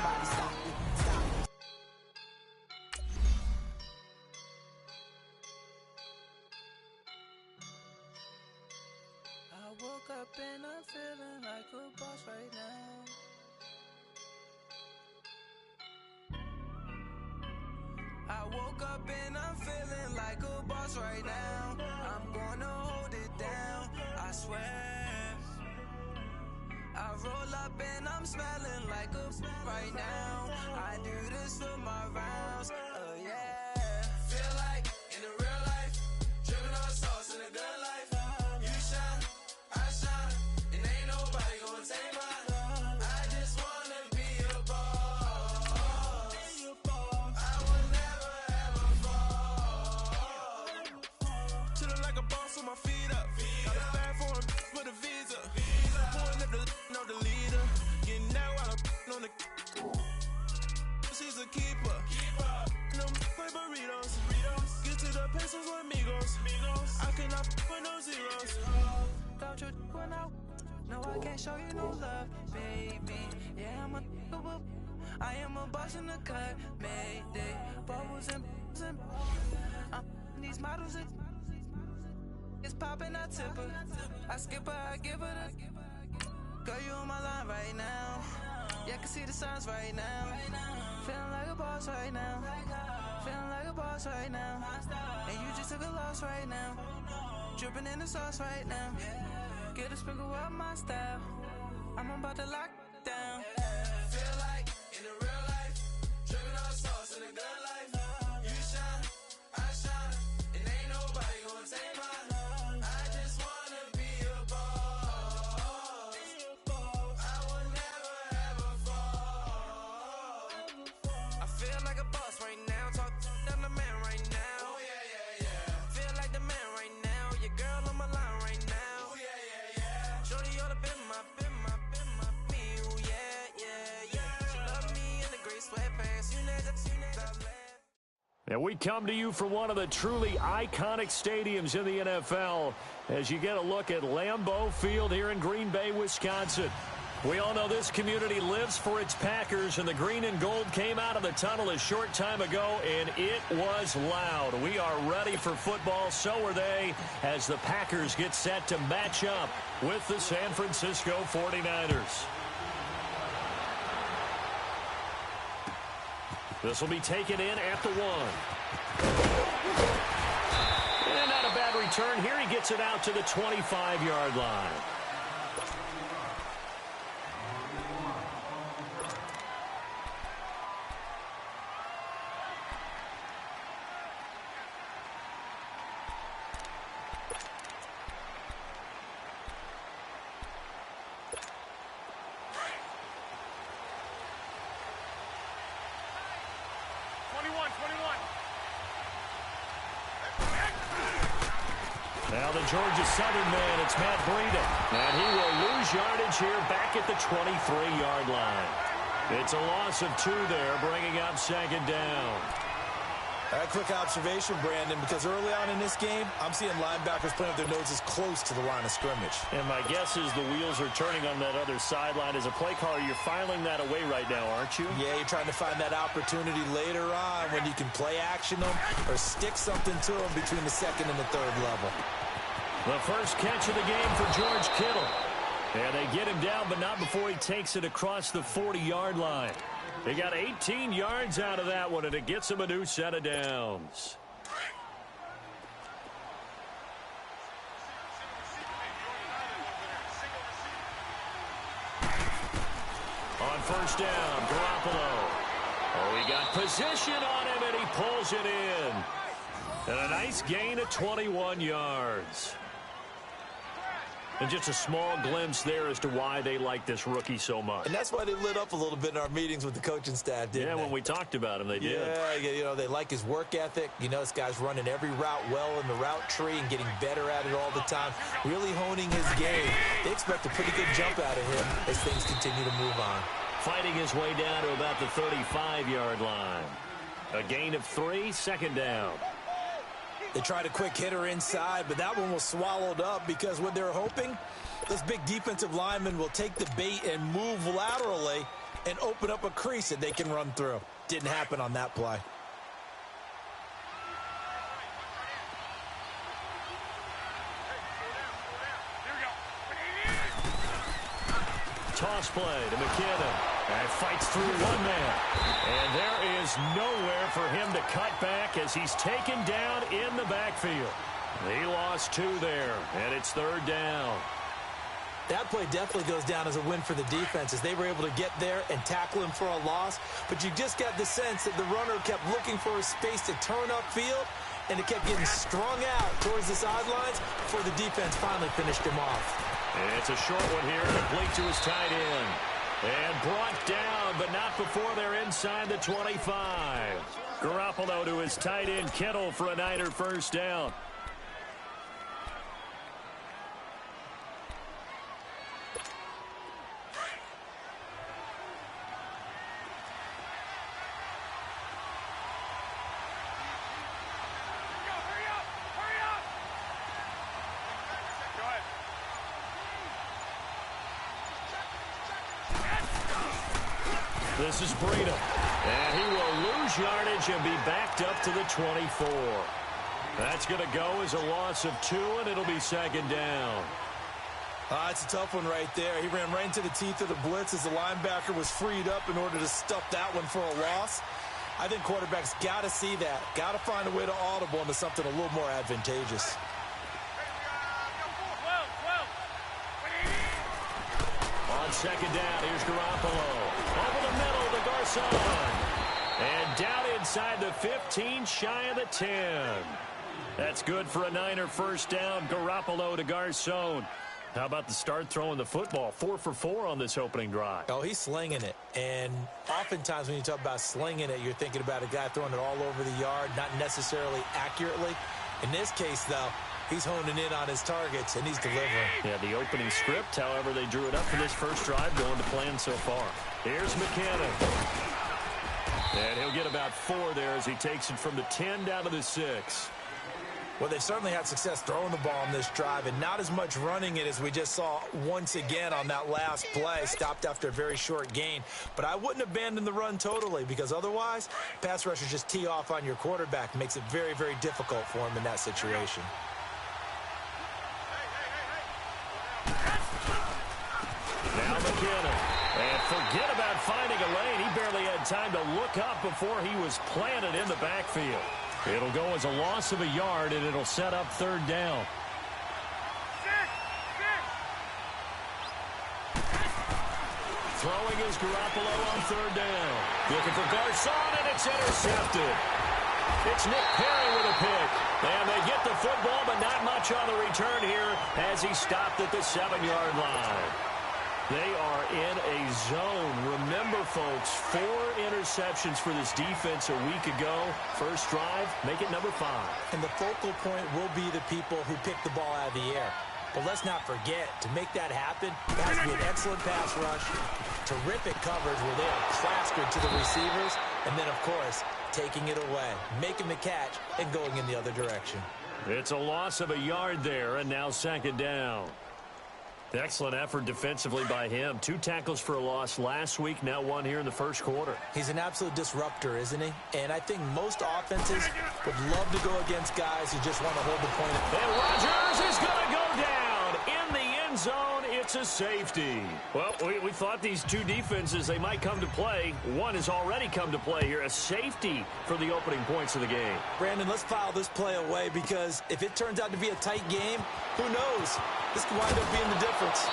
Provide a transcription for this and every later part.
somebody stop me, stop me. I woke up and I'm feeling like a boss right now. I woke up and I'm feeling like a boss right now. I'm gonna hold it down, I swear. I roll up and I'm smelling like a right now. I do this for my rounds, yeah. Feel like in the real life, dripping on sauce in a good life. You shine, I shine, and ain't nobody gonna take mine. I just wanna be a boss. I will never ever fall. Chillin' like a boss with my feet up. Got a bag for him with a visa. Pulling up the know the leader. Getting out while I'm on the. She's a keeper. No play burritos. Get to the pesos with amigos. I cannot with no zeros. Thought you went out. No, I can't show you no love, baby. Yeah, I am a boss in the cut. Mayday. Bubbles and these models are. It's poppin', I tip her. I skip her, I give her the. Girl, you on my line right now. Yeah, I can see the signs right now. Feeling like a boss right now. Feeling like a boss right now. And you just took a loss right now. Dripping in the sauce right now. Get a sprinkle up my style. I'm about to lock down. Feel like in the real life, dripping on sauce in a good life. You shine, I shine, and ain't nobody gonna take mine. I just wanna be a boss. I will never ever fall. I feel like a boss right now. Talk to the man right now. Oh yeah. Feel like the man right now. Your girl on my line right now. Oh yeah. Shorty oughta been my me. Oh yeah. She love me in the gray sweatpants. You never And we come to you from one of the truly iconic stadiums in the NFL as you get a look at Lambeau Field here in Green Bay, Wisconsin. We all know this community lives for its Packers, and the green and gold came out of the tunnel a short time ago, and it was loud. We are ready for football, so are they, as the Packers get set to match up with the San Francisco 49ers. This will be taken in at the 1. And not a bad return here. He gets it out to the 25-yard line. Now the Georgia Southern man, it's Matt Breida. And he will lose yardage here back at the 23-yard line. It's a loss of 2 there, bringing up second down. A quick observation, Brandon, because early on in this game, I'm seeing linebackers playing with their noses close to the line of scrimmage. And my guess is the wheels are turning on that other sideline. As a play caller, you're filing that away right now, aren't you? Yeah, you're trying to find that opportunity later on when you can play action them or stick something to them between the second and the third level. The first catch of the game for George Kittle. And they get him down, but not before he takes it across the 40-yard line. They got 18 yards out of that one, and it gets him a new set of downs. On first down, Garoppolo. Oh, he got position on him, and he pulls it in. And a nice gain of 21 yards. And just a small glimpse there as to why they like this rookie so much. And that's why they lit up a little bit in our meetings with the coaching staff, didn't they? When we talked about him, they did. Yeah, you know, they like his work ethic. You know, this guy's running every route well in the route tree and getting better at it all the time, really honing his game. They expect a pretty good jump out of him as things continue to move on. Fighting his way down to about the 35-yard line. A gain of 3, second down. They tried a quick hitter inside, but that one was swallowed up because what they're hoping, this big defensive lineman will take the bait and move laterally and open up a crease that they can run through. Didn't happen on that play. Toss play to McKinnon. And fights through one man. And there is nowhere for him to cut back as he's taken down in the backfield. He lost 2 there, and it's 3rd down. That play definitely goes down as a win for the defense as they were able to get there and tackle him for a loss. But you just got the sense that the runner kept looking for a space to turn upfield, and it kept getting strung out towards the sidelines before the defense finally finished him off. It's a short one here, complete to his tight end. And brought down, but not before they're inside the 25. Garoppolo to his tight end, Kittle, for a Niner first down. This is Breida, and he will lose yardage and be backed up to the 24. That's going to go as a loss of 2, and it'll be 2nd down. It's a tough one right there. He ran right into the teeth of the blitz as the linebacker was freed up in order to stuff that one for a loss. I think quarterbacks got to see that, got to find a way to audible into something a little more advantageous. On 2nd down, here's Garoppolo. Over the middle to Garcon. And down inside the 15, shy of the 10. That's good for a Niner first down. Garoppolo to Garcon. How about the start throwing the football? 4 for 4 on this opening drive. Oh, he's slinging it. And oftentimes when you talk about slinging it, you're thinking about a guy throwing it all over the yard, not necessarily accurately. In this case, though, he's honing in on his targets, and he's delivering. Yeah, the opening script, however, they drew it up for this first drive, going to plan so far. Here's McKinnon. And he'll get about 4 there as he takes it from the 10 down to the 6. Well, they've certainly had success throwing the ball in this drive, and not as much running it as we just saw once again on that last play, stopped after a very short gain. But I wouldn't abandon the run totally, because otherwise, pass rushers just tee off on your quarterback. Makes it very, very difficult for him in that situation. Now McKinnon. And forget about finding a lane. He barely had time to look up before he was planted in the backfield. It'll go as a loss of a yard, and it'll set up 3rd down. Throwing is Garoppolo on 3rd down. Looking for Garcon, and it's intercepted. It's Nick Perry with a pick. And they get the football, but not much on the return here as he stopped at the 7-yard line. They are in a zone. Remember, folks, 4 interceptions for this defense a week ago. First drive, make it number 5. And the focal point will be the people who pick the ball out of the air. But let's not forget, to make that happen, it has to be an excellent pass rush, terrific coverage where they are plastered to the receivers, and then, of course, taking it away, making the catch, and going in the other direction. It's a loss of a yard there, and now 2nd down. Excellent effort defensively by him. 2 tackles for a loss last week, now 1 here in the first quarter. He's an absolute disruptor, isn't he? And I think most offenses would love to go against guys who just want to hold the point. And Rodgers is going to go down in the end zone. It's a safety. Well, we thought these 2 defenses, they might come to play. One has already come to play here. A safety for the opening points of the game. Brandon, let's file this play away because if it turns out to be a tight game, who knows? This could wind up being the difference.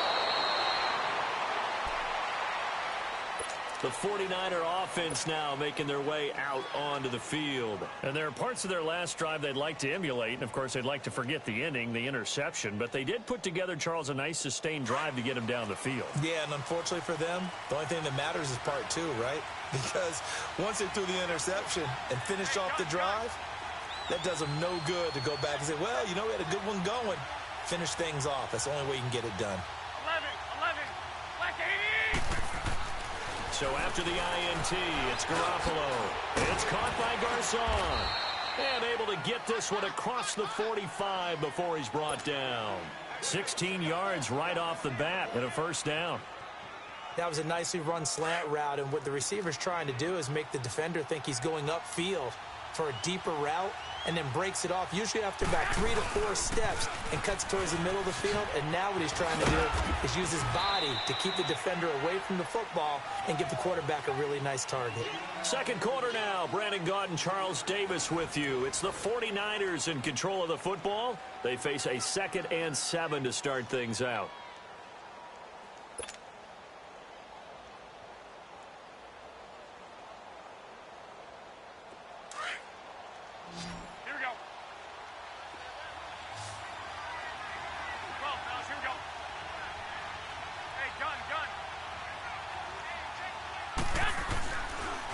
The 49er offense now making their way out onto the field. And there are parts of their last drive they'd like to emulate. And, of course, they'd like to forget the inning, the interception. But they did put together, Charles, a nice sustained drive to get him down the field. Yeah, and unfortunately for them, the only thing that matters is part 2, right? Because once they threw the interception and finished off the drive, that does them no good to go back and say, well, you know, we had a good one going. Finish things off. That's the only way you can get it done. 11, black 80. So after the INT, it's Garoppolo. It's caught by Garcon. And able to get this one across the 45 before he's brought down. 16 yards right off the bat and a first down. That was a nicely run slant route, and what the receiver's trying to do is make the defender think he's going upfield for a deeper route and then breaks it off, usually after about 3 to 4 steps, and cuts towards the middle of the field. And now what he's trying to do is use his body to keep the defender away from the football and give the quarterback a really nice target. Second quarter now. Brandon Gaud and Charles Davis with you. It's the 49ers in control of the football. They face a 2nd and 7 to start things out.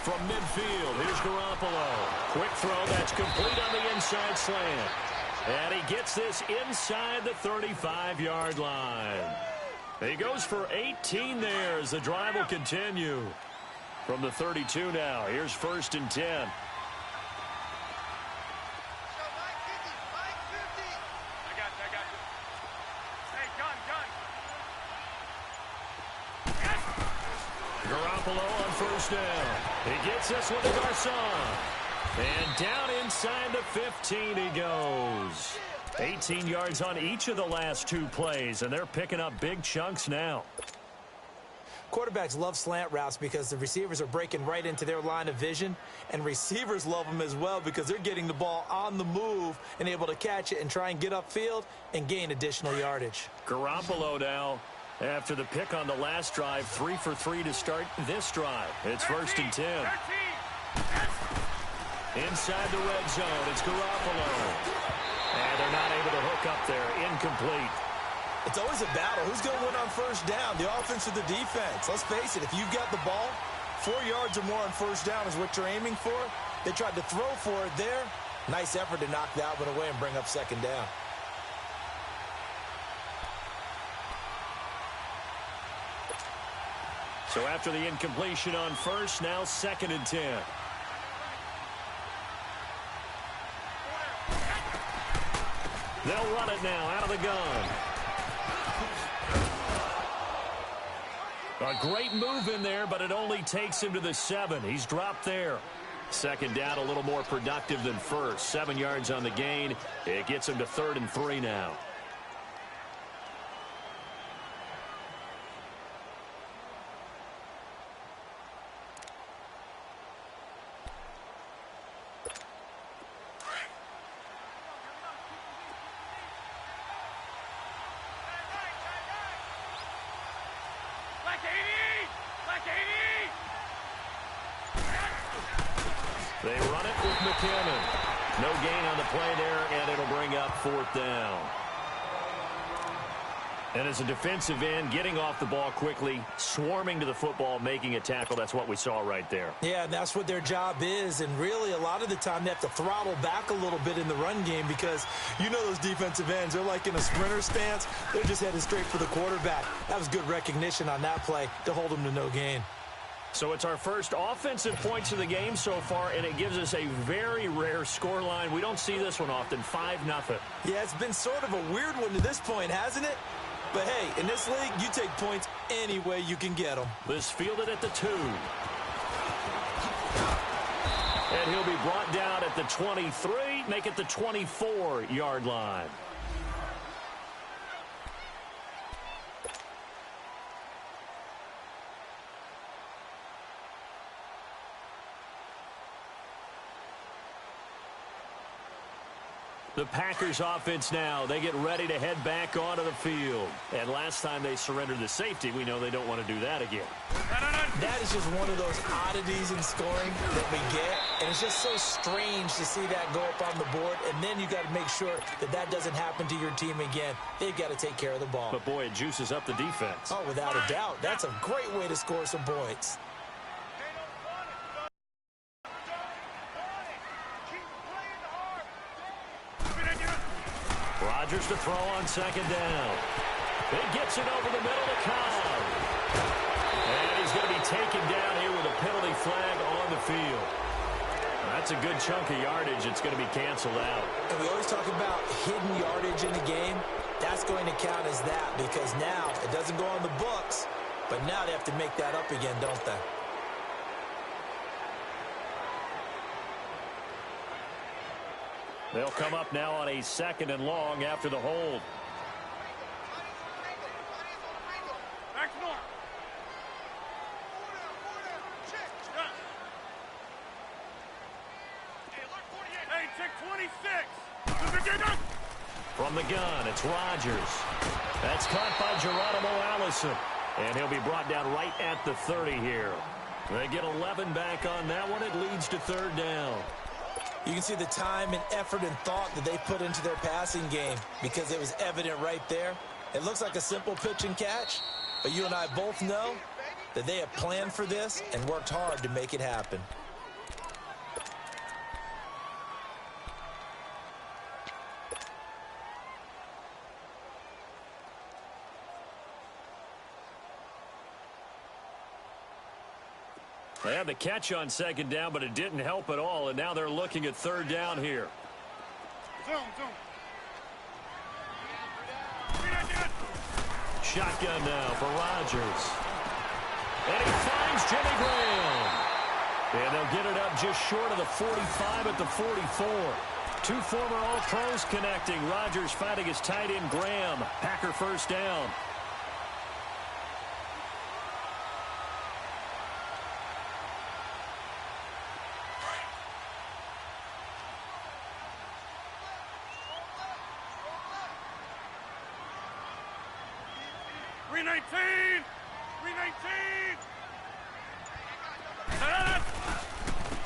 From midfield, here's Garoppolo. Quick throw, that's complete on the inside slant. And he gets this inside the 35-yard line. He goes for 18 there as the drive will continue. From the 32 now, here's 1st and 10. Garoppolo on 1st down. He gets this one to Garcon. And down inside the 15 he goes. 18 yards on each of the last 2 plays, and they're picking up big chunks now. Quarterbacks love slant routes because the receivers are breaking right into their line of vision, and receivers love them as well because they're getting the ball on the move and able to catch it and try and get upfield and gain additional yardage. Garoppolo now, after the pick on the last drive, 3 for 3 to start this drive. It's 1st and 10. Inside the red zone, it's Garoppolo. And they're not able to hook up there. Incomplete. It's always a battle. Who's going to win on 1st down, the offense or the defense? Let's face it, if you've got the ball, 4 yards or more on 1st down is what you're aiming for. They tried to throw for it there. Nice effort to knock that one away and bring up 2nd down. So after the incompletion on 1st, now 2nd and 10. They'll run it now out of the gun. A great move in there, but it only takes him to the 7. He's dropped there. 2nd down, a little more productive than 1st. 7 yards on the gain. It gets him to 3rd and 3 now. They run it with McKinnon. No gain on the play there, and it'll bring up 4th down. And as a defensive end, getting off the ball quickly, swarming to the football, making a tackle, that's what we saw right there. Yeah, and that's what their job is. And really, a lot of the time, they have to throttle back a little bit in the run game because you know those defensive ends, they're like in a sprinter stance. They're just headed straight for the quarterback. That was good recognition on that play to hold them to no gain. So it's our first offensive points of the game so far, and it gives us a very rare scoreline. We don't see this one often, 5-0. Yeah, it's been sort of a weird one to this point, hasn't it? But, hey, in this league, you take points any way you can get them. This fielded at the 2. And he'll be brought down at the 23, make it the 24-yard line. The Packers offense now, they get ready to head back onto the field. And last time they surrendered the safety, we know they don't want to do that again. That is just one of those oddities in scoring that we get. And it's just so strange to see that go up on the board. And then you got to make sure that that doesn't happen to your team again. They've got to take care of the ball. But, boy, it juices up the defense. Oh, without a doubt. That's a great way to score some points. Rodgers to throw on 2nd down. He gets it over the middle to Cobb. And he's going to be taken down here with a penalty flag on the field. That's a good chunk of yardage. It's going to be canceled out. And we always talk about hidden yardage in the game. That's going to count as that because now it doesn't go on the books, But now they have to make that up again, don't they? They'll come up now on a 2nd and long after the hold. From the gun, it's Rodgers. That's caught by Geronimo Allison. And he'll be brought down right at the 30 here. They get 11 back on that one. It leads to 3rd down. You can see the time and effort and thought that they put into their passing game because it was evident right there. It looks like a simple pitch and catch, but you and I both know that they have planned for this and worked hard to make it happen. They had the catch on 2nd down, but it didn't help at all, and now they're looking at 3rd down here. Shotgun now for Rodgers. And he finds Jimmy Graham. And they'll get it up just short of the 45 at the 44. 2 former All-Pros connecting. Rodgers fighting his tight end Graham. Packer 1st down.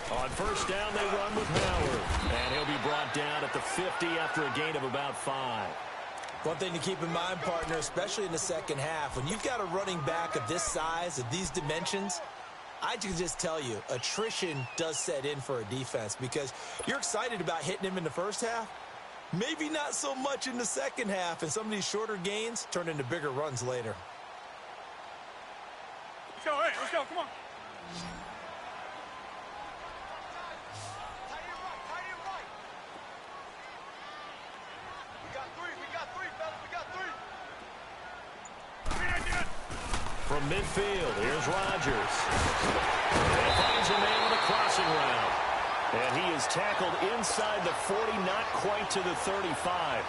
On 1st down, they run with Howard. And he'll be brought down at the 50 after a gain of about 5. One thing to keep in mind, partner, especially in the 2nd half, when you've got a running back of this size, of these dimensions, I can just tell you, attrition does set in for a defense because you're excited about hitting him in the 1st half. Maybe not so much in the 2nd half, and some of these shorter gains turn into bigger runs later. Let's go, hey, let's go, come on. From midfield, here's Rodgers. And finds a man on the crossing route. And he is tackled inside the 40, not quite to the 35.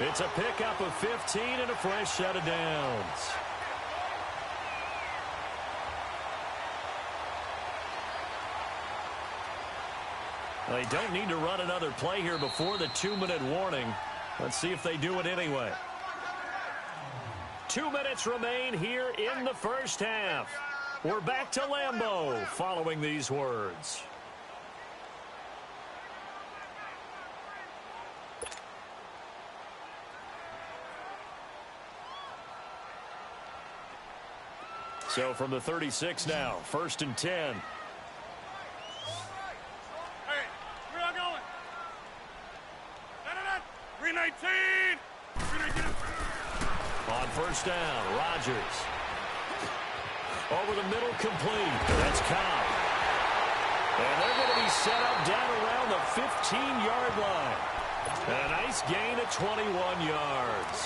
It's a pickup of 15 and a fresh set of downs. They don't need to run another play here before the 2-minute warning. Let's see if they do it anyway. 2 minutes remain here in the 1st half. We're back to Lambeau following these words. So from the 36 now, 1st and 10. Hey, where y'all going? 319! 319! On 1st down, Rodgers. Over the middle, complete. That's Cobb. And they're going to be set up down around the 15-yard line. And a nice gain of 21 yards.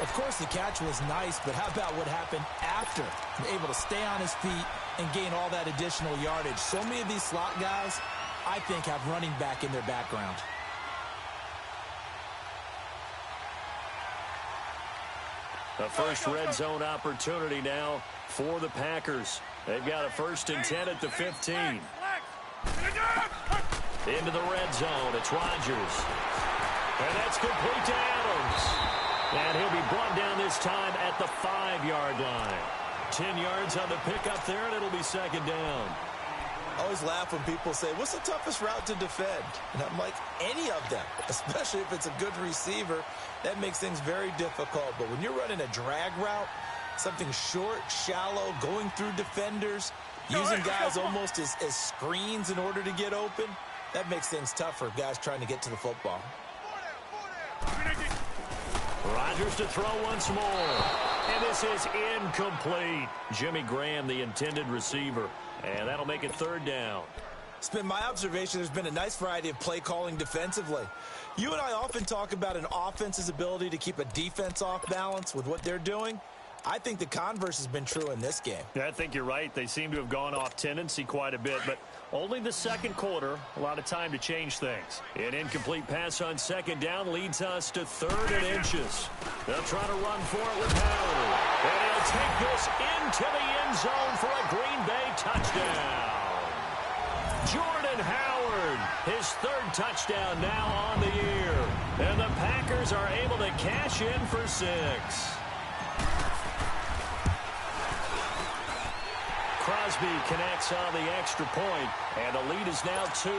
Of course, the catch was nice, but how about what happened after? Able to stay on his feet and gain all that additional yardage. So many of these slot guys, I think, have running back in their background. The first red zone opportunity now for the Packers. They've got a 1st and 10 at the 15. Into the red zone, it's Rodgers. And that's complete to Adams. And he'll be brought down this time at the 5-yard line. 10 yards on the pickup there, and it'll be 2nd down. I always laugh when people say, what's the toughest route to defend? And I'm like, any of them, especially if it's a good receiver. That makes things very difficult. But when you're running a drag route, something short, shallow, going through defenders, using guys almost as screens in order to get open, that makes things tough for guys trying to get to the football. Rodgers to throw once more. And this is incomplete. Jimmy Graham, the intended receiver. And that'll make it 3rd down. It's been my observation there's been a nice variety of play calling defensively. You and I often talk about an offense's ability to keep a defense off balance with what they're doing. I think the converse has been true in this game. Yeah, I think you're right. They seem to have gone off tendency quite a bit, but only the second quarter, a lot of time to change things. An incomplete pass on second down leads us to 3rd and inches. They'll try to run for it with Howard. And he'll take this into the end zone for a Green Bay touchdown. Jordan Howard, his 3rd touchdown now on the year. And the Packers are able to cash in for 6. Crosby connects on the extra point, and the lead is now 2.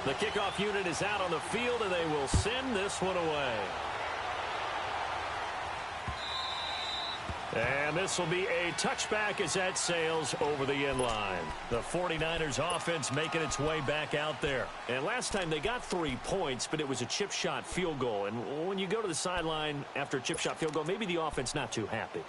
The kickoff unit is out on the field, and they will send this one away. And this will be a touchback as that sails over the end line. The 49ers offense making its way back out there. And last time they got 3 points, but it was a chip shot field goal. And when you go to the sideline after a chip shot field goal, maybe the offense not too happy.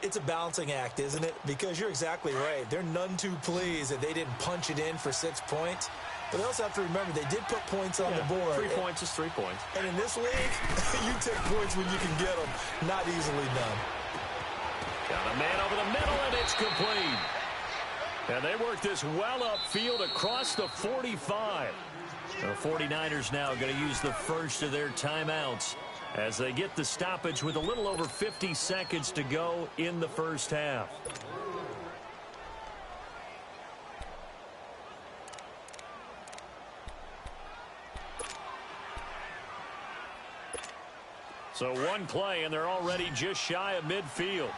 It's a balancing act, isn't it? Because you're exactly right. They're none too pleased that they didn't punch it in for 6 points. But they also have to remember they did put points on the board. 3 points is 3 points. And in this league, you take points when you can get them. Not easily done. Got a man over the middle, and it's complete. And they work this well upfield across the 45. The 49ers now going to use the first of their timeouts as they get the stoppage with a little over 50 seconds to go in the first half. So one play, and they're already just shy of midfield.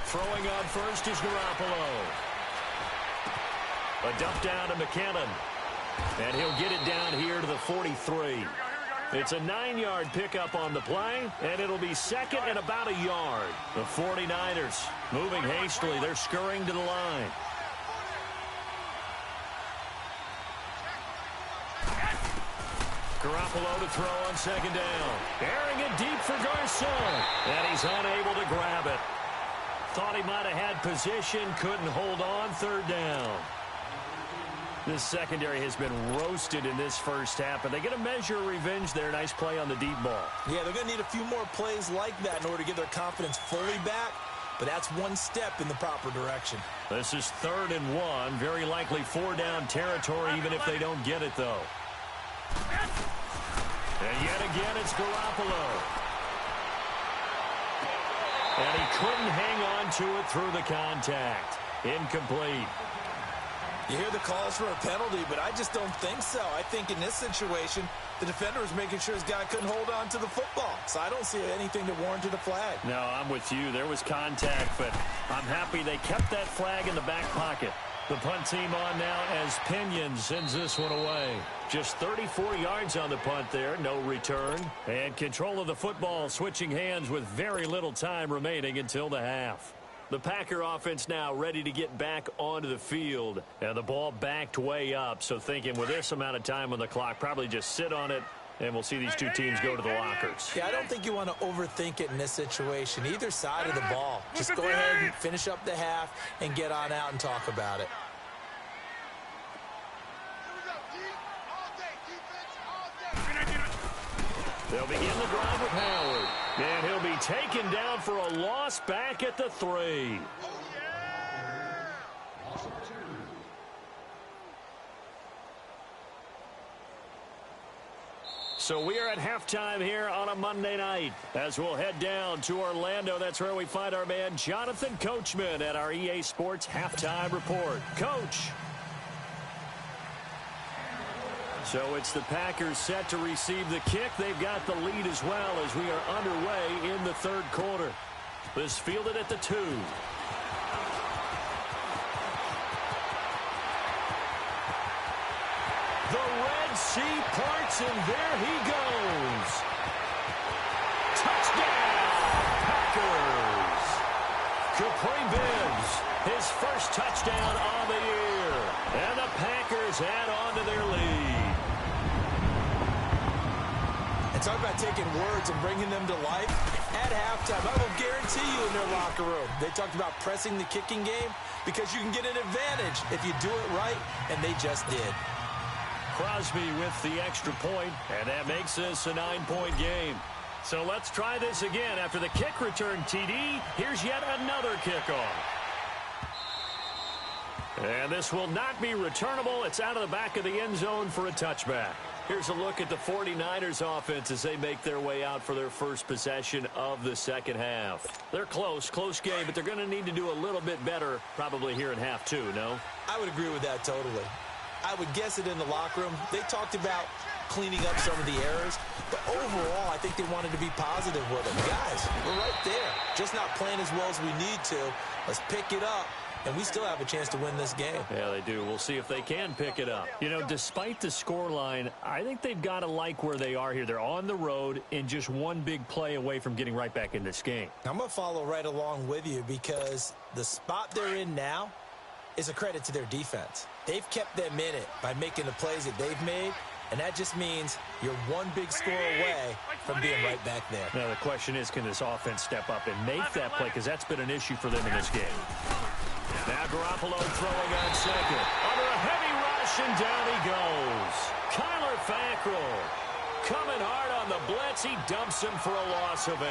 Throwing on first is Garoppolo. A dump down to McKinnon. And he'll get it down here to the 43. It's a 9-yard pickup on the play, and it'll be 2nd and about a yard. The 49ers moving hastily. They're scurrying to the line. Garoppolo to throw on 2nd down. Airing it deep for Garcon. And he's unable to grab it. Thought he might have had position, couldn't hold on, 3rd down. This secondary has been roasted in this first half, but they get a measure of revenge there. Nice play on the deep ball. Yeah, they're going to need a few more plays like that in order to get their confidence fully back, but that's one step in the proper direction. This is 3rd and 1, very likely 4-down territory, even if they don't get it, though. And yet again, it's Garoppolo. And he couldn't hang on to it through the contact. Incomplete. You hear the calls for a penalty, but I just don't think so. I think in this situation, the defender was making sure his guy couldn't hold on to the football. So I don't see anything that warranted a flag. No, I'm with you. There was contact, but I'm happy they kept that flag in the back pocket. The punt team on now as Pinion sends this one away. Just 34 yards on the punt there, no return. And control of the football switching hands with very little time remaining until the half. The Packer offense now ready to get back onto the field. And the ball backed way up, so thinking with this amount of time on the clock, probably just sit on it, and we'll see these two teams go to the lockers. Yeah, I don't think you want to overthink it in this situation, either side of the ball. Just go ahead and finish up the half and get on out and talk about it. They'll begin the drive with Howard. And he'll be taken down for a loss back at the 3. So we are at halftime here on a Monday night as we'll head down to Orlando. That's where we find our man Jonathan Coachman at our EA Sports Halftime Report. Coach. So it's the Packers set to receive the kick. They've got the lead as well as we are underway in the 3rd quarter. This fielded at the 2. The Red Sea parts, and there he goes. Touchdown, Packers. Capri Bibbs, his first touchdown on the year. And the Packers add on to their lead. And talk about taking words and bringing them to life. At halftime, I will guarantee you in their locker room, they talked about pressing the kicking game. because you can get an advantage if you do it right, and they just did. Crosby with the extra point, and that makes this a 9-point game. So let's try this again. After the kick return TD, here's yet another kickoff. And this will not be returnable. It's out of the back of the end zone for a touchback. Here's a look at the 49ers offense as they make their way out for their first possession of the second half. They're close game, but they're going to need to do a little bit better probably here in half two, no? I would agree with that totally. I would guess it in the locker room. They talked about cleaning up some of the errors, but overall, I think they wanted to be positive with them. Guys, we're right there. Just not playing as well as we need to. Let's pick it up, and we still have a chance to win this game. Yeah, they do. We'll see if they can pick it up. You know, despite the scoreline, I think they've got to like where they are here. They're on the road and just one big play away from getting right back in this game. I'm going to follow right along with you because the spot they're in now is a credit to their defense. They've kept them in it by making the plays that they've made, and that just means you're one big score away from being right back there. Now, the question is, can this offense step up and make that play? Because that's been an issue for them in this game. Now Garoppolo throwing on second. Under a heavy rush, and down he goes. Kyler Fackrell coming hard on the blitz. He dumps him for a loss of 8.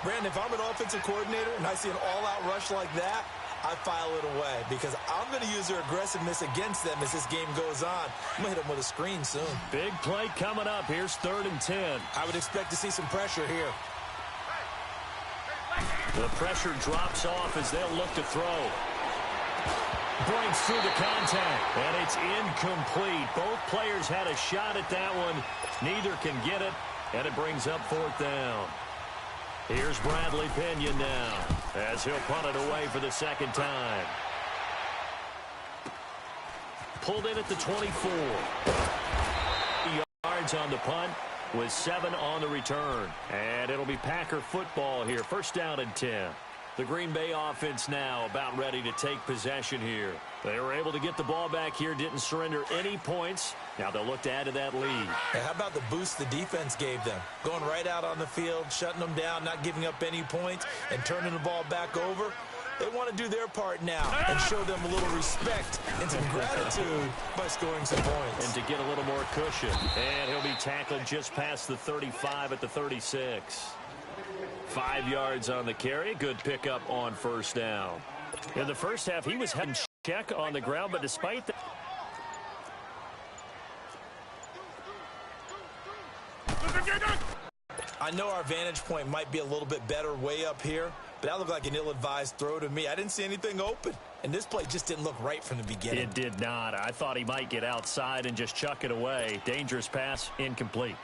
Brandon, if I'm an offensive coordinator and I see an all-out rush like that, I file it away because I'm going to use their aggressiveness against them as this game goes on. I'm going to hit them with a screen soon. Big play coming up. Here's 3rd and 10. I would expect to see some pressure here. The pressure drops off as they'll look to throw. Breaks through the contact, and it's incomplete. Both players had a shot at that one. Neither can get it, and it brings up 4th down. Here's Bradley Pena now as he'll punt it away for the second time. Pulled in at the 24. Yards on the punt with 7 on the return. And it'll be Packer football here. 1st down and 10. The Green Bay offense now about ready to take possession here. They were able to get the ball back here, didn't surrender any points. Now they'll look to add to that lead. Hey, how about the boost the defense gave them? Going right out on the field, shutting them down, not giving up any points, and turning the ball back over. They want to do their part now and show them a little respect and some gratitude by scoring some points. And to get a little more cushion. And he'll be tackled just past the 35 at the 36. 5 yards on the carry. Good pickup on 1st down. In the first half, he was head and check on the ground, but despite that, I know our vantage point might be a little bit better way up here, but that looked like an ill-advised throw to me. I didn't see anything open, and this play just didn't look right from the beginning. It did not. I thought he might get outside and just chuck it away. Dangerous pass, incomplete.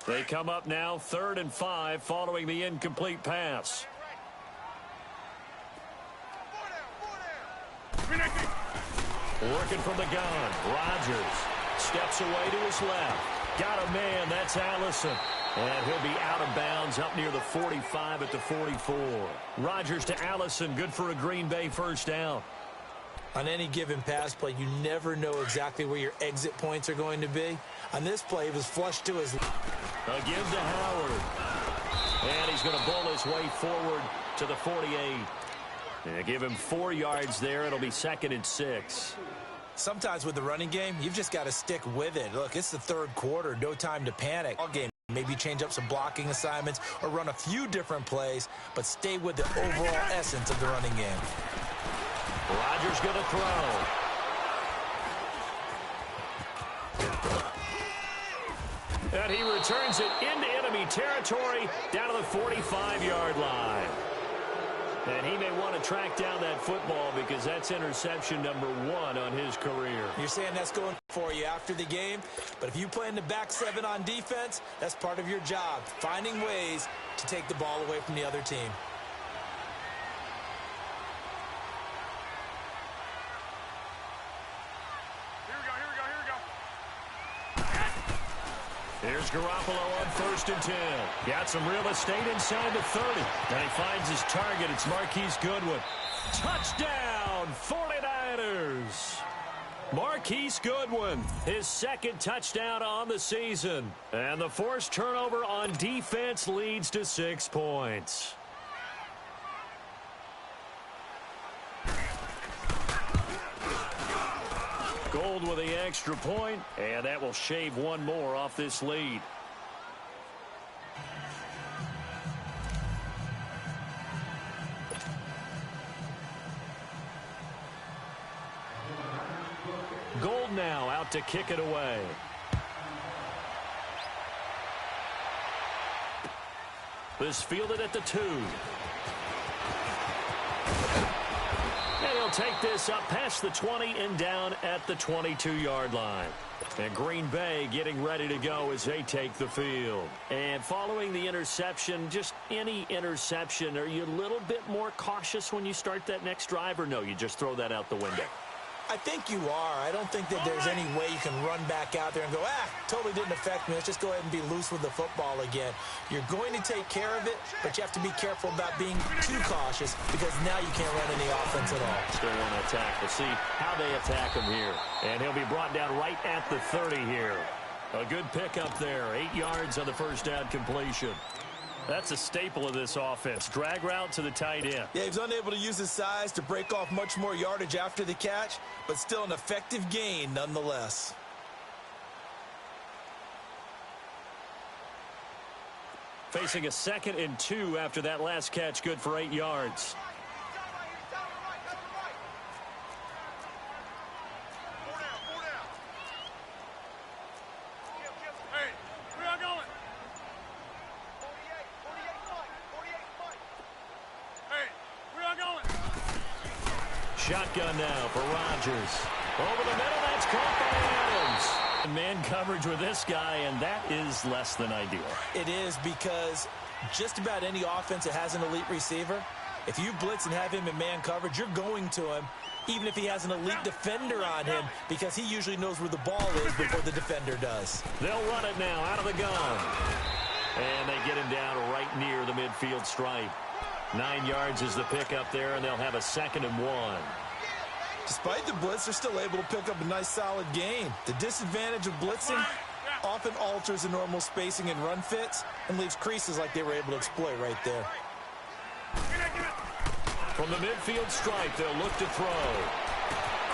They come up now 3rd and 5 following the incomplete pass. Working from the gun. Rodgers steps away to his left. Got a man. That's Allison. And he'll be out of bounds up near the 45 at the 44. Rodgers to Allison. Good for a Green Bay 1st down. On any given pass play, you never know exactly where your exit points are going to be. On this play, it was flushed to his left. Again to Howard. And he's going to bowl his way forward to the 48. And give him 4 yards there. It'll be 2nd and 6. Sometimes with the running game, you've just got to stick with it. Look, it's the 3rd quarter. No time to panic. All game. Maybe change up some blocking assignments or run a few different plays, but stay with the overall essence of the running game. Rodgers going to throw. And he returns it into enemy territory down to the 45-yard line. And he may want to track down that football because that's interception number 1 on his career. You're saying that's going for you after the game, but if you play in the back 7 on defense, that's part of your job, finding ways to take the ball away from the other team. Here's Garoppolo on 1st and 10. Got some real estate inside the 30. And he finds his target. It's Marquise Goodwin. Touchdown, 49ers. Marquise Goodwin, his second touchdown on the season. And the forced turnover on defense leads to 6 points. Gold with the extra point, and that will shave one more off this lead. Gold now out to kick it away. This fielded at the 2. And he'll take this up past the 20 and down at the 22-yard line. And Green Bay getting ready to go as they take the field. And following the interception, just any interception, are you a little bit more cautious when you start that next drive, or no, you just throw that out the window? I think you are. I don't think that there's any way you can run back out there and go, totally didn't affect me. Let's just go ahead and be loose with the football again. You're going to take care of it, but you have to be careful about being too cautious because now you can't run any offense at all. Still want to attack. We'll see how they attack him here. And he'll be brought down right at the 30 here. A good pickup there. 8 yards on the first down completion. That's a staple of this offense. Drag route to the tight end. Yeah, he was unable to use his size to break off much more yardage after the catch, but still an effective gain nonetheless. Facing a 2nd and 2 after that last catch, good for 8 yards. Shotgun now for Rodgers. Over the middle, that's caught by Adams. Man coverage with this guy, and that is less than ideal. It is, because just about any offense that has an elite receiver, if you blitz and have him in man coverage, you're going to him, even if he has an elite defender on him, because he usually knows where the ball is before the defender does. They'll run it now out of the gun. And they get him down right near the midfield stripe. 9 yards is the pickup there, and they'll have a 2nd and 1. Despite the blitz, they're still able to pick up a nice solid gain. The disadvantage of blitzing often alters the normal spacing and run fits and leaves creases like they were able to exploit right there. From the midfield stripe, they'll look to throw.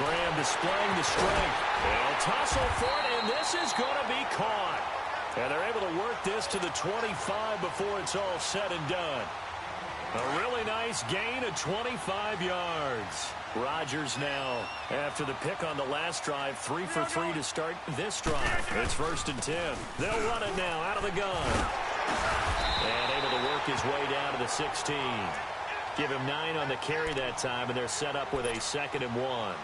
Graham displaying the strength. They'll tussle for it, and this is going to be caught. And they're able to work this to the 25 before it's all said and done. A really nice gain of 25 yards. Rodgers now, after the pick on the last drive, 3 for 3 to start this drive. It's 1st and 10. They'll run it now out of the gun. And able to work his way down to the 16. Give him 9 on the carry that time, and they're set up with a 2nd and 1.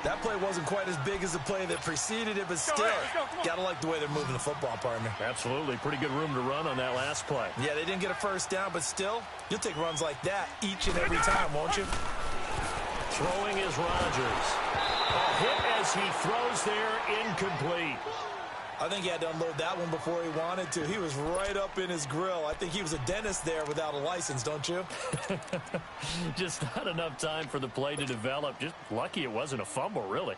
That play wasn't quite as big as the play that preceded it, but still, got to like the way they're moving the football, partner. Absolutely. Pretty good room to run on that last play. Yeah, they didn't get a first down, but still, you'll take runs like that each and every time, won't you? Throwing is Rodgers. A hit as he throws there, incomplete. I think he had to unload that one before he wanted to. He was right up in his grill. I think he was a dentist there without a license, don't you? Just not enough time for the play to develop. Just lucky it wasn't a fumble, really.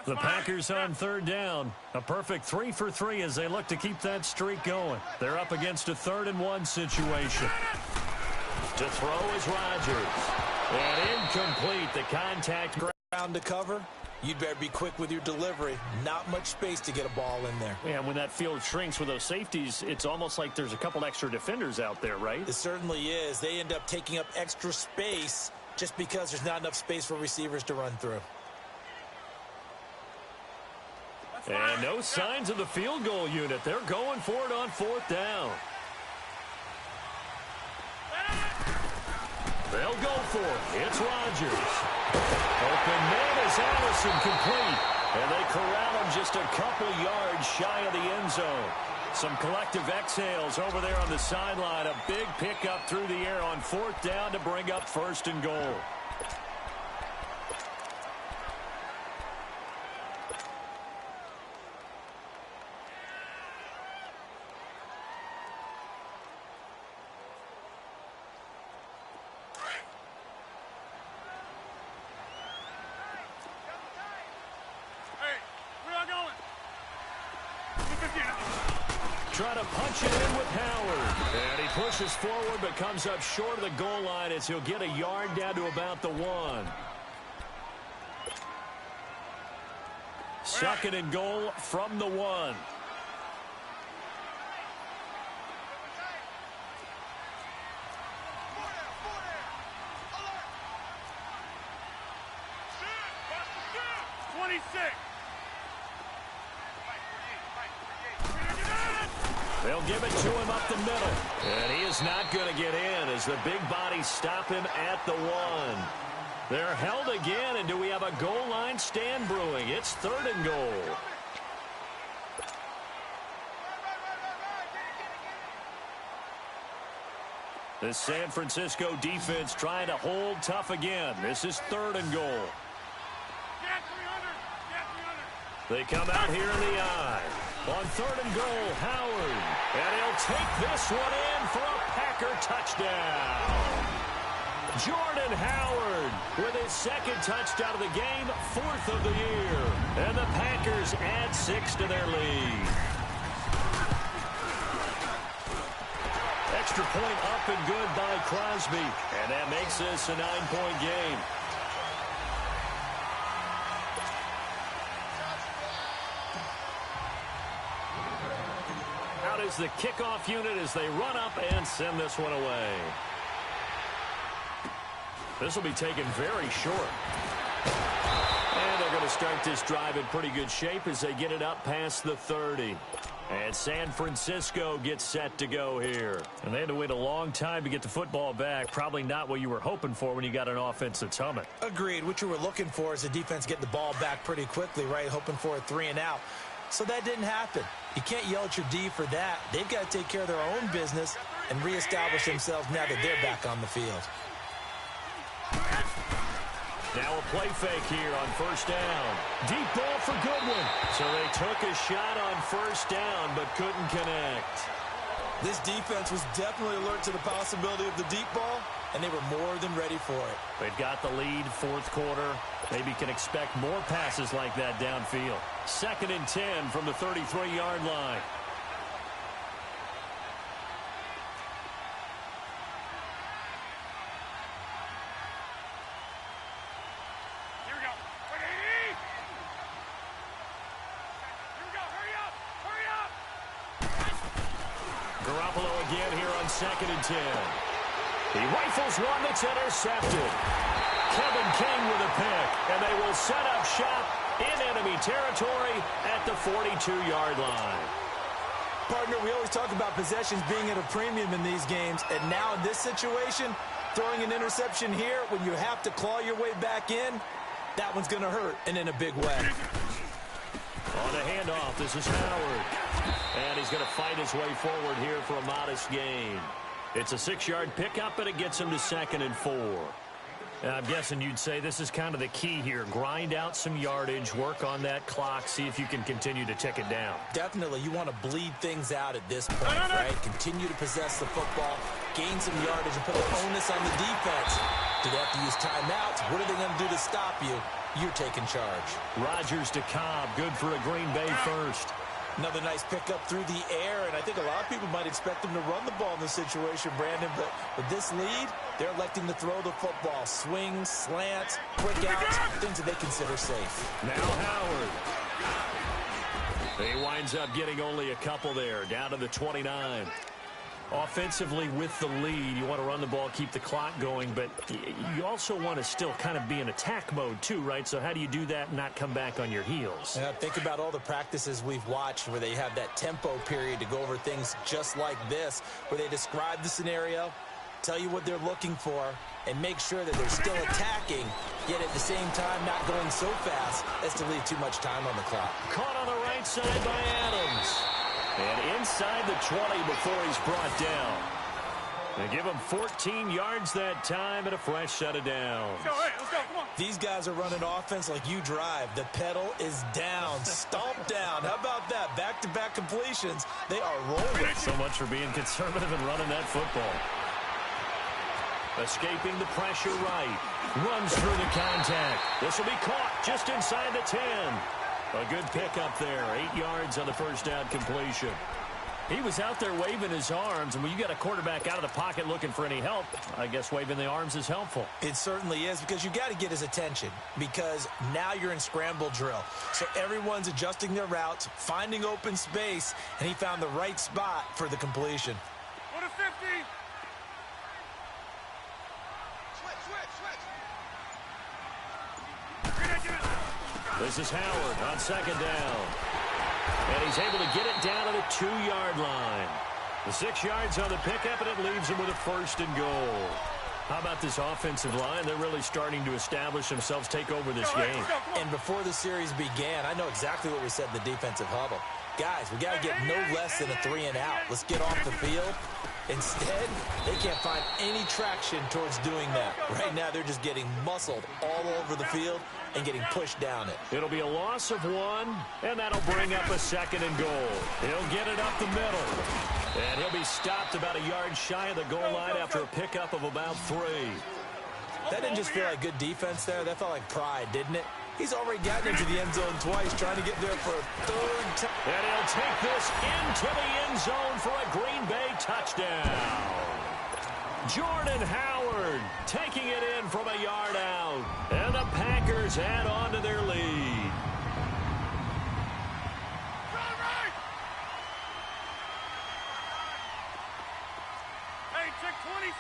The Packers on 3rd down. A perfect 3 for 3 as they look to keep that streak going. They're up against a 3rd and 1 situation. To throw is Rodgers. And incomplete. The contact ground to cover. You'd better be quick with your delivery. Not much space to get a ball in there. Yeah, when that field shrinks with those safeties, it's almost like there's a couple extra defenders out there, right? It certainly is. They end up taking up extra space just because there's not enough space for receivers to run through. And no signs of the field goal unit. They're going for it on 4th down. They'll go for it. It's Rodgers. Open man is Allison, complete. And they corral him just a couple yards shy of the end zone. Some collective exhales over there on the sideline. A big pickup through the air on 4th down to bring up 1st and goal. try to punch it in with Howard. And he pushes forward but comes up short of the goal line as he'll get a yard down to about the 1. Second and goal from the 1. They'll give it to him up the middle. And he is not going to get in as the big bodies stop him at the 1. They're held again, and do we have a goal line stand brewing? It's third and goal. The San Francisco defense trying to hold tough again. This is third and goal. They come out here in the eye. On third and goal, Howard. And he'll take this one in for a Packer touchdown. Jordan Howard with his second touchdown of the game, 4th of the year. And the Packers add 6 to their lead. Extra point up and good by Crosby. And that makes this a 9-point game. Out is the kickoff unit as they run up and send this one away. This will be taken very short. And they're going to start this drive in pretty good shape as they get it up past the 30. And San Francisco gets set to go here. And they had to wait a long time to get the football back. Probably not what you were hoping for when you got an offense that's humming. Agreed. What you were looking for is the defense getting the ball back pretty quickly, right? Hoping for a 3 and out. So that didn't happen. You can't yell at your D for that. They've got to take care of their own business and reestablish themselves now that they're back on the field. Now a play fake here on first down. Deep ball for Goodwin. So they took a shot on first down but couldn't connect. This defense was definitely alert to the possibility of the deep ball, and they were more than ready for it. They've got the lead, fourth quarter. Maybe can expect more passes like that downfield. 2nd and 10 from the 33-yard line. Again here on 2nd and 10. He rifles one that's intercepted. Kevin King with a pick, and they will set up shop in enemy territory at the 42-yard line. Partner, we always talk about possessions being at a premium in these games, and now in this situation, throwing an interception here when you have to claw your way back in, that one's going to hurt, and in a big way. On the handoff, this is Howard. And he's going to fight his way forward here for a modest gain. It's a 6-yard pickup, and it gets him to 2nd and 4. I'm guessing you'd say this is kind of the key here. Grind out some yardage, work on that clock, see if you can continue to tick it down. Definitely. You want to bleed things out at this point, right? Continue to possess the football, gain some yardage, and put the onus on the defense. Do they have to use timeouts? What are they going to do to stop you? You're taking charge. Rodgers to Cobb, good for a Green Bay first. Another nice pickup through the air, and I think a lot of people might expect him to run the ball in this situation, Brandon, but with this lead, they're electing to throw the football. Swings, slants, quick outs, things that they consider safe. Now Howard. He winds up getting only a couple there, down to the 29. Offensively with the lead, you want to run the ball, keep the clock going, but you also want to still kind of be in attack mode too, right? So how do you do that and not come back on your heels? Yeah, think about all the practices we've watched where they have that tempo period to go over things just like this, where they describe the scenario, tell you what they're looking for, and make sure that they're still attacking, yet at the same time not going so fast as to leave too much time on the clock. Caught on the right side by Adams. And inside the 20 before he's brought down. They give him 14 yards that time and a fresh set of downs. Let's go, hey, let's go, come on. These guys are running offense like you drive. The pedal is down, stomped down. How about that? Back-to-back completions. They are rolling. So much for being conservative and running that football. Escaping the pressure right. Runs through the contact. This will be caught just inside the 10. A good pickup there. 8 yards on the first down completion. He was out there waving his arms, and when you got a quarterback out of the pocket looking for any help, I guess waving the arms is helpful. It certainly is, because you got to get his attention, because now you're in scramble drill. So everyone's adjusting their routes, finding open space, and he found the right spot for the completion. Go to 50. This is Howard on second down. And he's able to get it down to the 2-yard line. The 6 yards on the pickup, and it leaves him with a 1st and goal. How about this offensive line? They're really starting to establish themselves, take over this game. And before the series began, I know exactly what we said in the defensive huddle. Guys, we got to get no less than a 3-and-out. Let's get off the field. Instead, they can't find any traction towards doing that. Right now, they're just getting muscled all over the field and getting pushed down it. It'll be a loss of 1, and that'll bring up a 2nd and goal. He'll get it up the middle. And he'll be stopped about a yard shy of the goal line after a pickup of about 3. That didn't just feel like good defense there. That felt like pride, didn't it? He's already gotten into the end zone twice, trying to get there for a 3rd time. And he'll take this into the end zone for a Green Bay touchdown. Jordan Howard taking it in from a yard out. And the Packers add on to their lead. Hey, check 26.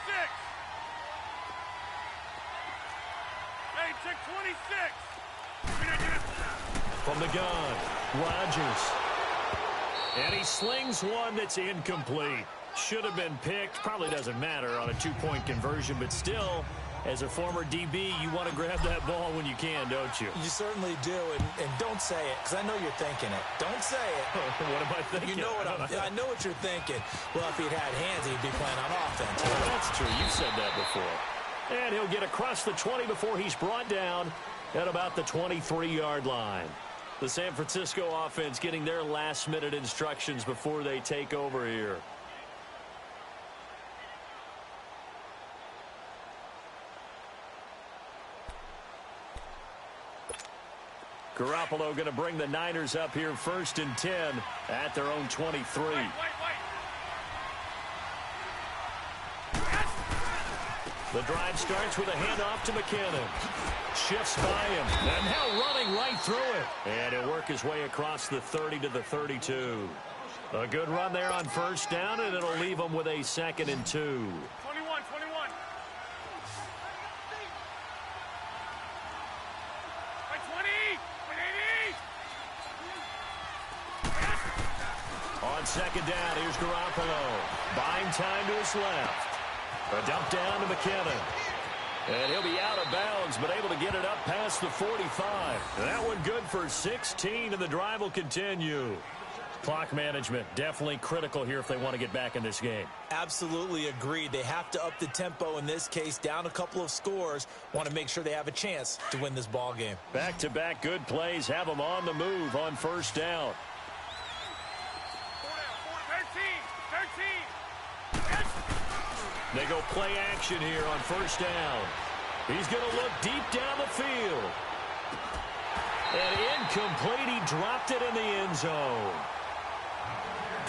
Hey, check 26. From the gun, Rodgers. And he slings one that's incomplete. Should have been picked. Probably doesn't matter on a 2-point conversion, but still, as a former DB, you want to grab that ball when you can, don't you? You certainly do, and don't say it, because I know you're thinking it. Don't say it. What am I thinking? You know what I know what you're thinking. Well, if he'd had hands, he'd be playing on offense. Oh, that's true. You've said that before. And he'll get across the 20 before he's brought down at about the 23-yard line. The San Francisco offense getting their last-minute instructions before they take over here. Garoppolo going to bring the Niners up here 1st and 10 at their own 23. The drive starts with a handoff to McKinnon. Shifts by him, and now running right through it. And he'll work his way across the 30 to the 32. A good run there on 1st down, and it'll leave him with a 2nd and 2. 21. On 2nd down, here's Garoppolo. Buying time to his left. A dump down to McKinnon. And he'll be out of bounds, but able to get it up past the 45. That one good for 16, and the drive will continue. Clock management, definitely critical here if they want to get back in this game. Absolutely agreed. They have to up the tempo in this case, down a couple of scores. Want to make sure they have a chance to win this ball game. Back-to-back good plays have them on the move on 1st down. 13. They go play action here on 1st down. He's going to look deep down the field. And incomplete. He dropped it in the end zone.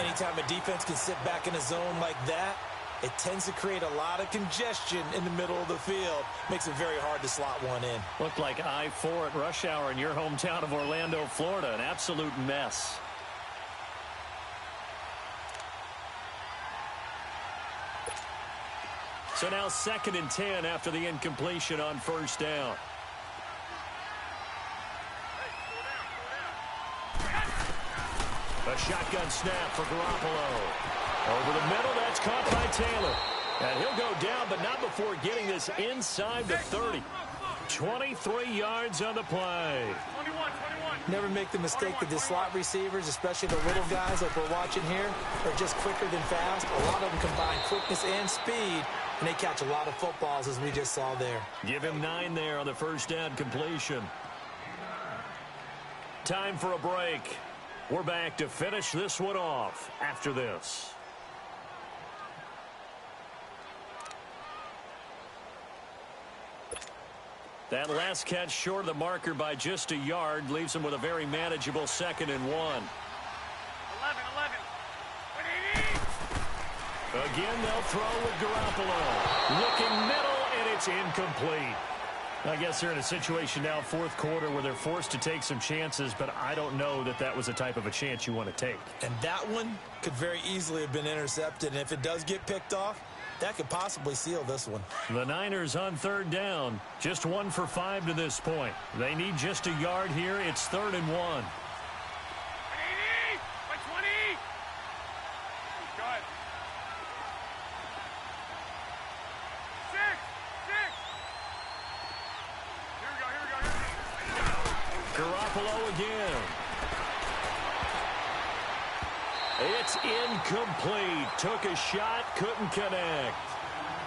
Anytime a defense can sit back in a zone like that, it tends to create a lot of congestion in the middle of the field. Makes it very hard to slot one in. Looked like I-4 at rush hour in your hometown of Orlando, Florida. An absolute mess. So now 2nd and 10 after the incompletion on 1st down. A shotgun snap for Garoppolo. Over the middle, that's caught by Taylor. And he'll go down, but not before getting this inside the 30. 23 yards on the play. 21. Never make the mistake that the slot receivers, especially the little guys like we're watching here, are just quicker than fast. A lot of them combine quickness and speed, and they catch a lot of footballs, as we just saw there. Give him 9 there on the 1st down completion. Time for a break. We're back to finish this one off after this. That last catch short of the marker by just a yard leaves him with a very manageable 2nd and 1. 11. Again, they'll throw with Garoppolo. Looking middle, and it's incomplete. I guess they're in a situation now, fourth quarter, where they're forced to take some chances, but I don't know that that was the type of a chance you want to take. And that one could very easily have been intercepted, and if it does get picked off, that could possibly seal this one. The Niners on third down, just 1 for 5 to this point. They need just a yard here. It's 3rd and 1. Garoppolo again. It's incomplete. Took a shot, couldn't connect.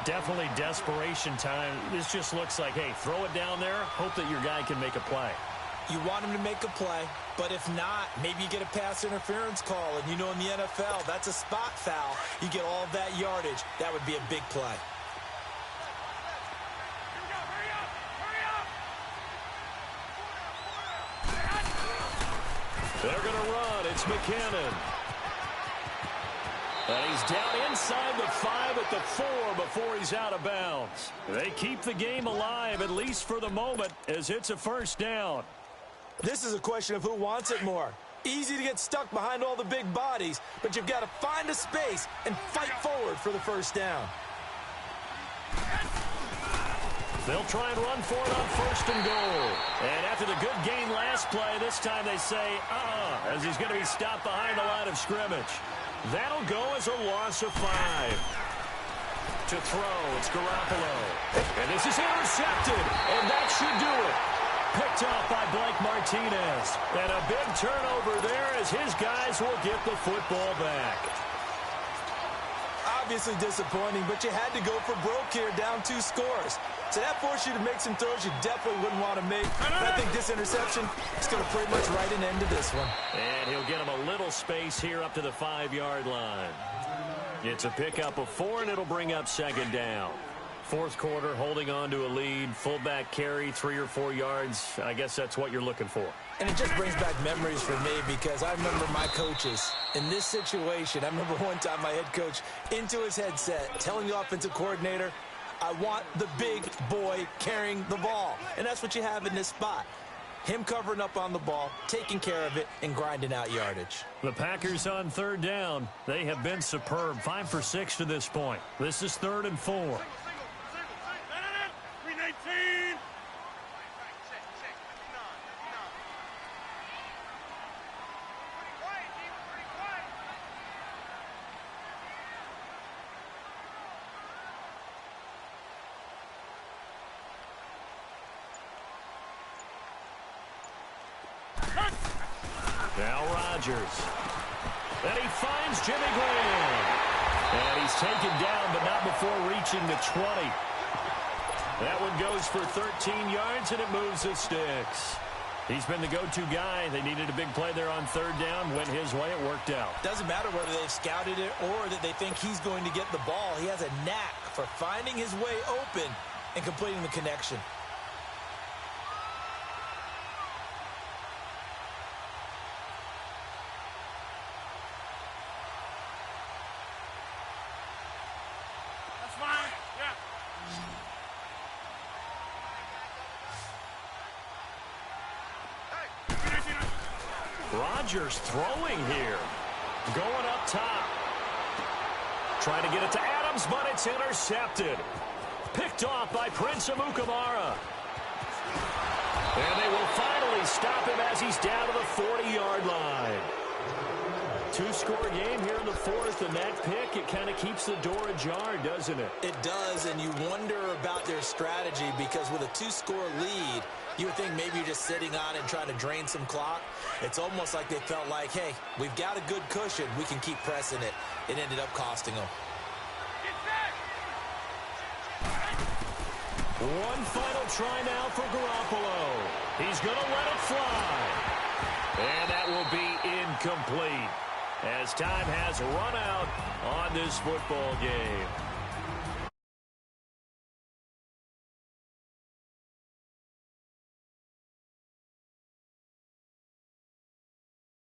Definitely desperation time. This just looks like, hey, throw it down there, hope that your guy can make a play. You want him to make a play, but if not, maybe you get a pass interference call, and you know in the NFL, that's a spot foul. You get all of that yardage. That would be a big play. They're going to run. It's McKinnon. And he's down inside the 5 at the 4 before he's out of bounds. They keep the game alive, at least for the moment, as it's a first down. This is a question of who wants it more. Easy to get stuck behind all the big bodies, but you've got to find a space and fight forward for the first down. They'll try and run for it on 1st and goal. And after the good gain last play, this time they say, as he's going to be stopped behind the line of scrimmage. That'll go as a loss of 5. To throw, it's Garoppolo. And this is intercepted, and that should do it. Picked off by Blake Martinez. And a big turnover there as his guys will get the football back. Obviously disappointing, but you had to go for broke here, down 2 scores. So that forced you to make some throws you definitely wouldn't want to make. And I think this interception is going to pretty much write an end to this one. And he'll get him a little space here up to the 5-yard line. It's a pickup of 4, and it'll bring up 2nd down. Fourth quarter, holding on to a lead. Fullback carry, 3 or 4 yards. I guess that's what you're looking for. And it just brings back memories for me because I remember my coaches in this situation. I remember one time my head coach into his headset telling the offensive coordinator, I want the big boy carrying the ball. And that's what you have in this spot. Him covering up on the ball, taking care of it, and grinding out yardage. The Packers on 3rd down. They have been superb. 5 for 6 to this point. This is 3rd and 4. 319. Now Rodgers. And he finds Jimmy Graham. And he's taken down, but not before reaching the 20. That one goes for 13 yards, and it moves the sticks. He's been the go-to guy. They needed a big play there on 3rd down. Went his way. It worked out. Doesn't matter whether they've scouted it or that they think he's going to get the ball. He has a knack for finding his way open and completing the connection. Rodgers throwing here. Going up top. Trying to get it to Adams, but it's intercepted. Picked off by Prince Amukamara. And they will finally stop him as he's down to the 40-yard line. 2-score game here in the 4th, and that pick, it kind of keeps the door ajar, doesn't it? It does, and you wonder about their strategy because with a 2-score lead, you would think maybe you're just sitting on it and trying to drain some clock. It's almost like they felt like, hey, we've got a good cushion. We can keep pressing it. It ended up costing them. One final try now for Garoppolo. He's going to let it fly. And that will be incomplete as time has run out on this football game.